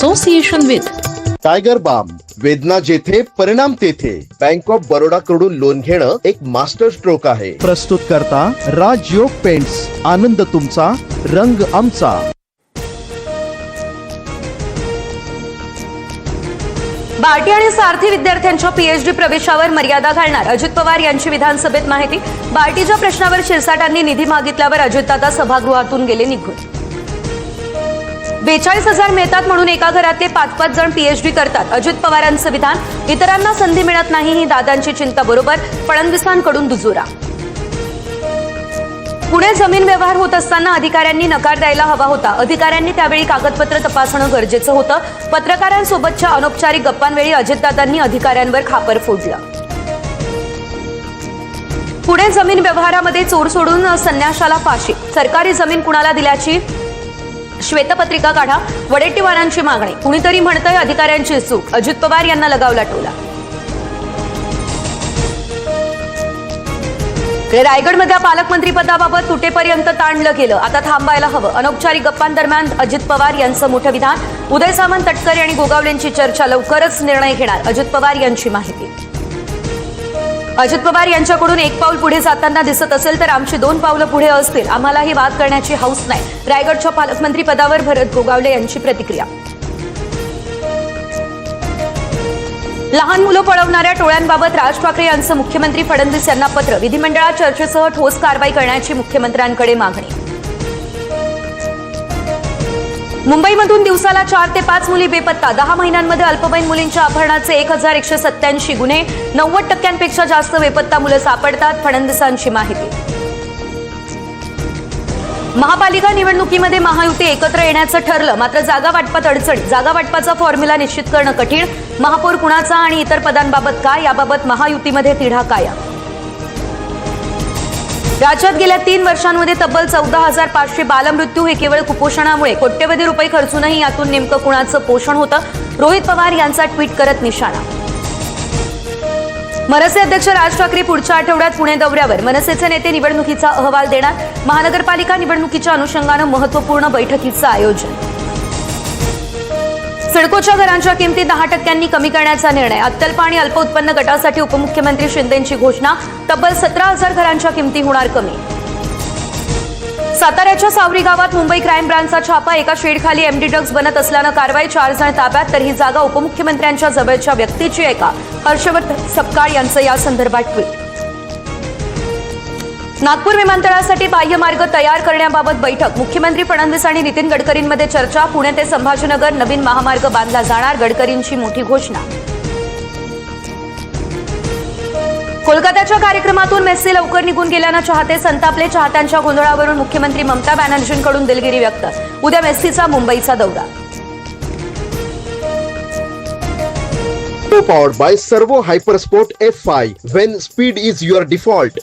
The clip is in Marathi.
असोसिएशन विथ टायगर बाम, वेदना जेथे परिणाम तेथे. बँक ऑफ बरोडा कडून लोन घेणं एक मास्टर स्ट्रोक आहे. प्रस्तुत करता राजयोग पेंट्स. आनंद तुमचा, रंग आमचा. बार्टी आणि सारथी विद्यार्थ्यांच्या पीएचडी प्रवेशावर मर्यादा घालणार अजित पवार यांची विधानसभेत माहिती. बार्टीच्या प्रश्नावर शिरसाटांनी निधी मागितल्यावर अजितदादा सभागृहातून गेले निघून. 42,000 मिळतात म्हणून एका घरातले 5-5 जण पीएचडी करतात, अजित पवारांचं विधान. इतरांना संधी मिळत नाही ही दादांची चिंता, बरोबर फडणवीसांकडून दुजोरा. पुणे जमीन व्यवहार होत असताना अधिकाऱ्यांनी नकार द्यायला हवा होता. अधिकाऱ्यांनी त्यावेळी कागदपत्र तपासणं गरजेचं होतं. पत्रकारांसोबतच्या अनौपचारिक गप्पांवेळी अजितदादांनी अधिकाऱ्यांवर खापर फोडलं. पुणे जमीन व्यवहारामध्ये चोर सोडून संन्याशाला फाशी. सरकारी जमीन कुणाला दिल्याची श्वेतपत्रिका काढा, वडेट्टीवारांची मागणी. कुणीतरी म्हणतंय अधिकाऱ्यांची चूक, अजित पवार यांना लगावला टोला. रायगडमध्ये पालकमंत्रीपदाबाबत तुटेपर्यंत ताणलं गेलं, आता थांबायला हवं. अनौपचारिक गप्पांदरम्यान अजित पवार यांचं मोठं विधान. उदय सामंत, तटकरे आणि गोगावलेंची चर्चा, लवकरच निर्णय घेणार, अजित पवार यांची माहिती. अजित पवार यांच्याकडून एक पाऊल पुढे जाताना दिसत असेल तर आमची 2 पावलं पुढे असतील. आम्हालाही वाद करण्याची हौस नाही. रायगडच्या पालकमंत्री पदावर भरत गोगावले यांची प्रतिक्रिया. लहान मुलं पळवणाऱ्या टोळ्यांबाबत राज ठाकरे यांचं मुख्यमंत्री फडणवीस यांना पत्र. विधिमंडळात चर्चेसह ठोस कारवाई करण्याची मुख्यमंत्र्यांकडे मागणी. मुंबईमधून दिवसाला 4 ते 5 मुली बेपत्ता. 10 महिन्यांमध्ये अल्पवयीन मुलींच्या अपहरणाचे 1187 गुन्हे. 90% जास्त बेपत्ता मुलं सापडतात, फडणवीसांची माहिती. महापालिका निवडणुकीमध्ये महायुती एकत्र येण्याचं ठरलं, मात्र जागा वाटपात अडचणी. जागा वाटपाचा फॉर्म्युला निश्चित करणं कठीण. महापौर कुणाचा आणि इतर पदांबाबत काय, याबाबत महायुतीमध्ये तिढा कायम. राज्यात गेल्या 3 वर्षांमध्ये तब्बल 14,500 बालमृत्यू. हे केवळ कुपोषणामुळे. कोट्यवधी रुपये खर्चूनही यातून नेमकं कुणाचं पोषण होतं, रोहित पवार यांचा ट्विट करत निशाणा. मनसे अध्यक्ष राज ठाकरे पुढच्या आठवड्यात पुणे दौऱ्यावर. मनसेचे नेते निवडणुकीचा अहवाल देणार. महानगरपालिका निवडणुकीच्या अनुषंगानं महत्त्वपूर्ण बैठकीचं आयोजन. सिडकोच्या घरांच्या किमती 10% कमी करण्याचा निर्णय. अत्यल्प आणि अल्प उत्पन्न गटासाठी उपमुख्यमंत्री शिंदेंची घोषणा. तब्बल 17,000 घरांच्या किमती होणार कमी. साताऱ्याच्या सावरी गावात मुंबई क्राईम ब्रांचचा छापा. एका शेडखाली एमडी ड्रग्ज बनत असल्यानं कारवाई. 4 जण ताब्यात. तर ही जागा उपमुख्यमंत्र्यांच्या जवळच्या व्यक्तीची आहे का, हर्षवर्धन सपकाळ यांचं या संदर्भात ट्विट. नागपूर विमानतळासाठी बाह्यमार्ग तयार करण्याबाबत बैठक. मुख्यमंत्री फडणवीस आणि नितीन गडकरींमध्ये चर्चा. पुणे ते संभाजीनगर नवीन महामार्ग बांधला जाणार, गडकरींची मोठी घोषणा. कोलकात्याच्या कार्यक्रमातून मेस्सी लवकर निघून गेल्यानं चाहते संतापले. चाहत्यांच्या गोंधळावरून मुख्यमंत्री ममता बॅनर्जींकडून दिलगिरी व्यक्त. उद्या मेस्सीचा मुंबईचा दौरा. Powered by Servo Hypersport F5 when speed is your default.